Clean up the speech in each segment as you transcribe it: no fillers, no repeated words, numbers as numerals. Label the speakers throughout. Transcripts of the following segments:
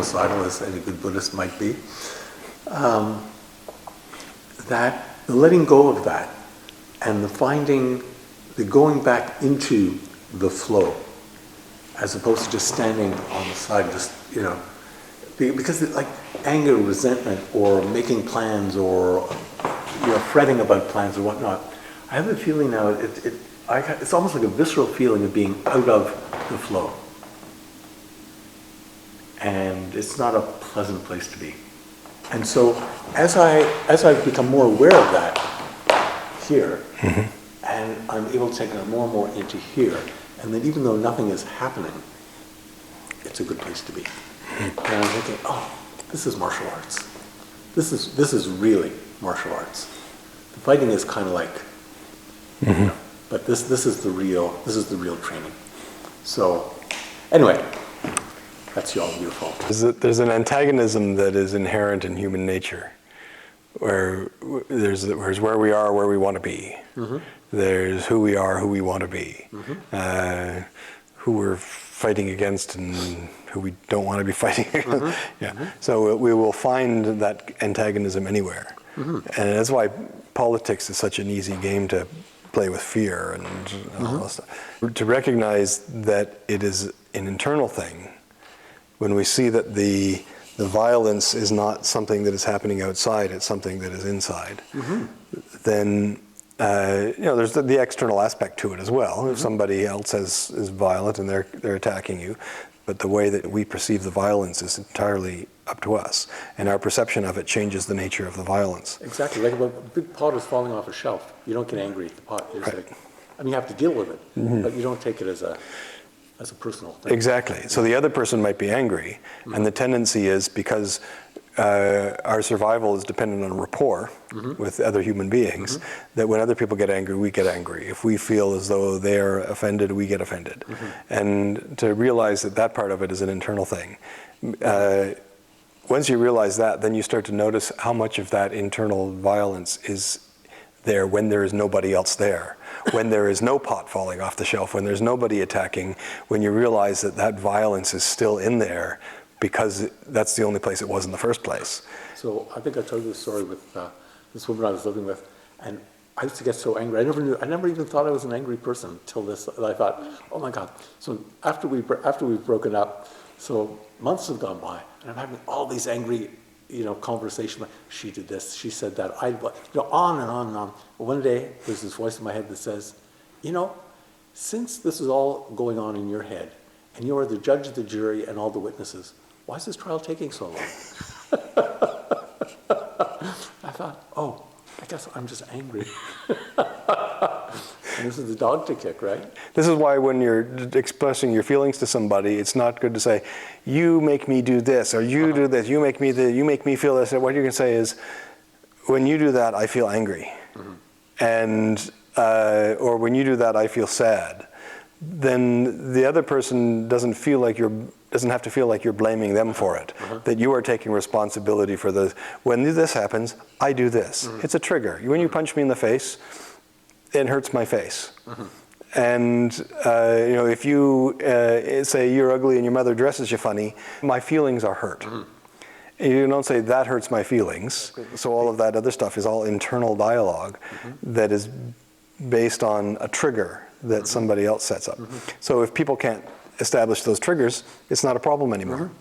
Speaker 1: homicidal as any good Buddhist might be, that the letting go of that and the going back into the flow, as opposed to just standing on the side, because like anger, resentment, or making plans, or fretting about plans or whatnot, I have a feeling now it's almost like a visceral feeling of being out of the flow, and it's not a pleasant place to be. And so as I've become more aware of that here, and I'm able to take it more and more into here, and then even though nothing is happening, it's a good place to be. And I'm thinking, oh, this is martial arts. This is really martial arts. The fighting is kind of like, but this is the real training. So anyway, that's y'all beautiful.
Speaker 2: There's an antagonism that is inherent in human nature, where there's where we are, where we want to be. There's who we are, who we want to be, who we're fighting against, and who we don't want to be fighting against. So we will find that antagonism anywhere, and that's why politics is such an easy game to play with fear and all that stuff. To recognize that it is an internal thing. When we see that the violence is not something that is happening outside, it's something that is inside, then there's the external aspect to it as well. If somebody else is violent and they're attacking you, but the way that we perceive the violence is entirely up to us, and our perception of it changes the nature of the violence.
Speaker 1: Exactly, like if a big pot is falling off a shelf, you don't get angry at the pot. You're just like, you have to deal with it, but you don't take it as a personal thing.
Speaker 2: Exactly. So the other person might be angry, and the tendency is, because our survival is dependent on rapport with other human beings, that when other people get angry, we get angry. If we feel as though they're offended, we get offended. And to realize that part of it is an internal thing. Once you realize that, then you start to notice how much of that internal violence is there when there is nobody else there, when there is no pot falling off the shelf, when there's nobody attacking, when you realize that violence is still in there because that's the only place it was in the first place.
Speaker 1: So I think I told you the story with this woman I was living with, and I used to get so angry. I never even thought I was an angry person until this. I thought, oh my God. So after we've broken up, so months have gone by, and I'm having all these angry conversation. She did this, she said that, on and on and on. But one day, there's this voice in my head that says, since this is all going on in your head, and you are the judge, the jury, and all the witnesses, why is this trial taking so long? I thought, oh, I guess I'm just angry. And this is the dog to kick, right?
Speaker 2: This is why when you're expressing your feelings to somebody, it's not good to say, you make me do this, or you do this, you make me feel this. What you're going to say is, when you do that, I feel angry. And, or when you do that, I feel sad. Then the other person doesn't have to feel like you're blaming them for it, that you are taking responsibility for this. When this happens, I do this. It's a trigger. When you punch me in the face, it hurts my face. And if you say you're ugly and your mother dresses you funny, my feelings are hurt. You don't say that hurts my feelings. So all of that other stuff is all internal dialogue that is based on a trigger that somebody else sets up. So if people can't establish those triggers, it's not a problem anymore.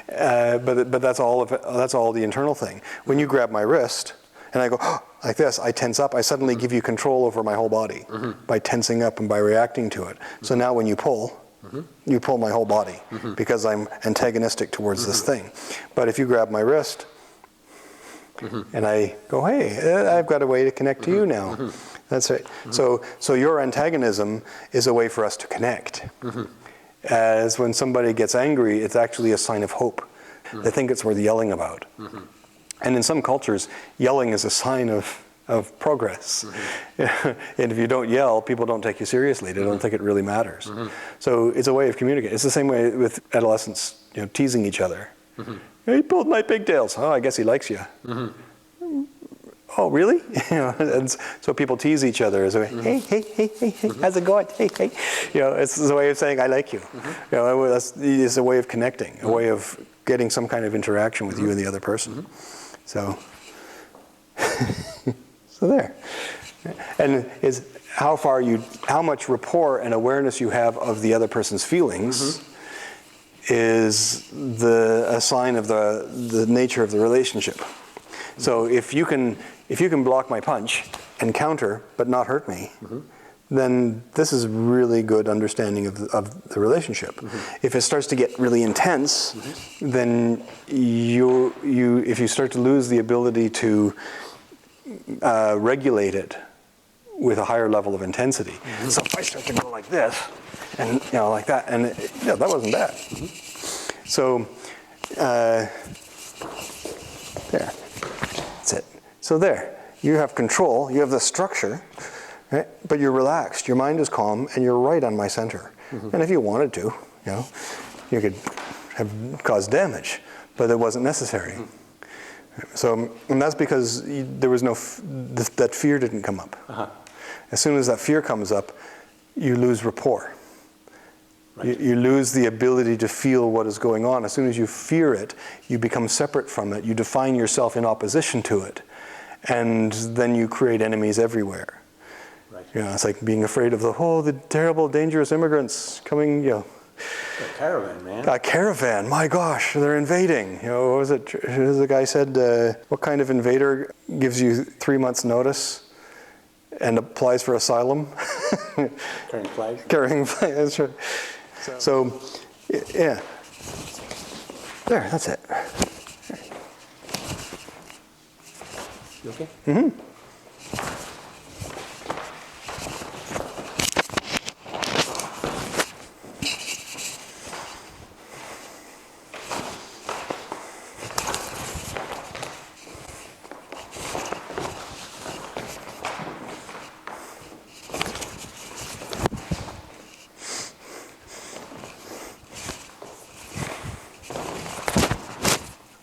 Speaker 2: But that's all the internal thing. When you grab my wrist and I go, oh, like this, I tense up, I suddenly give you control over my whole body by tensing up and by reacting to it. So now when you pull my whole body because I'm antagonistic towards this thing. But if you grab my wrist and I go, hey, I've got a way to connect to you now. That's right. So your antagonism is a way for us to connect. As when somebody gets angry, it's actually a sign of hope. They think it's worth yelling about. And in some cultures, yelling is a sign of progress. And if you don't yell, people don't take you seriously. They don't think it really matters. So it's a way of communicating. It's the same way with adolescents, teasing each other. He pulled my pigtails. Oh, I guess he likes you. Oh, really? And so people tease each other as a way, hey, how's it going? Hey. It's a way of saying I like you. It's a way of connecting, a way of getting some kind of interaction with you and the other person. So, so there. And is how much rapport and awareness you have of the other person's feelings is a sign of the nature of the relationship. So if you can block my punch and counter but not hurt me, then this is really good understanding of the relationship. If it starts to get really intense, then if you start to lose the ability to regulate it with a higher level of intensity. So if I start to go like this, and like that, and that wasn't bad. So there, that's it. So there, you have control, you have the structure, right? But you're relaxed, your mind is calm, and you're right on my center. And if you wanted to, you could have caused damage, but it wasn't necessary. So, and that's because there was that fear didn't come up. As soon as that fear comes up, you lose rapport. Right. You lose the ability to feel what is going on. As soon as you fear it, you become separate from it. You define yourself in opposition to it. And then you create enemies everywhere. Right. It's like being afraid of the terrible, dangerous immigrants coming, A
Speaker 1: caravan, man.
Speaker 2: A caravan, my gosh, they're invading. What was it? The guy said, what kind of invader gives you 3 months' notice and applies for asylum?
Speaker 1: Carrying flags?
Speaker 2: Carrying flags, that's right. So, yeah. There, that's it.
Speaker 1: You okay?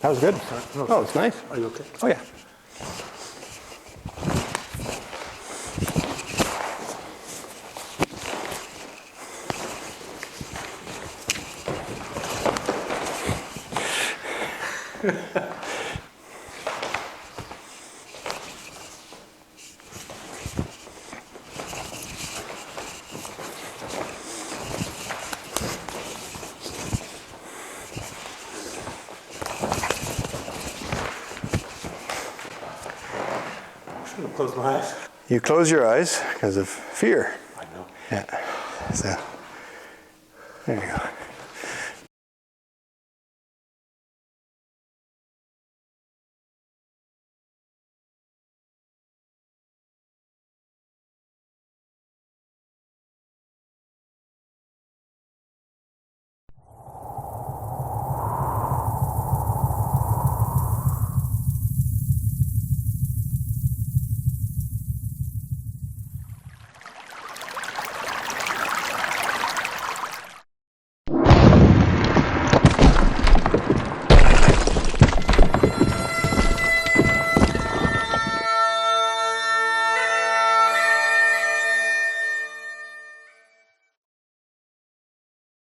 Speaker 2: That was good. Oh, it's nice.
Speaker 1: Are you okay?
Speaker 2: Oh, yeah.
Speaker 1: Close my eyes.
Speaker 2: You close your eyes because of fear.
Speaker 1: I know.
Speaker 2: Yeah. So, there you go.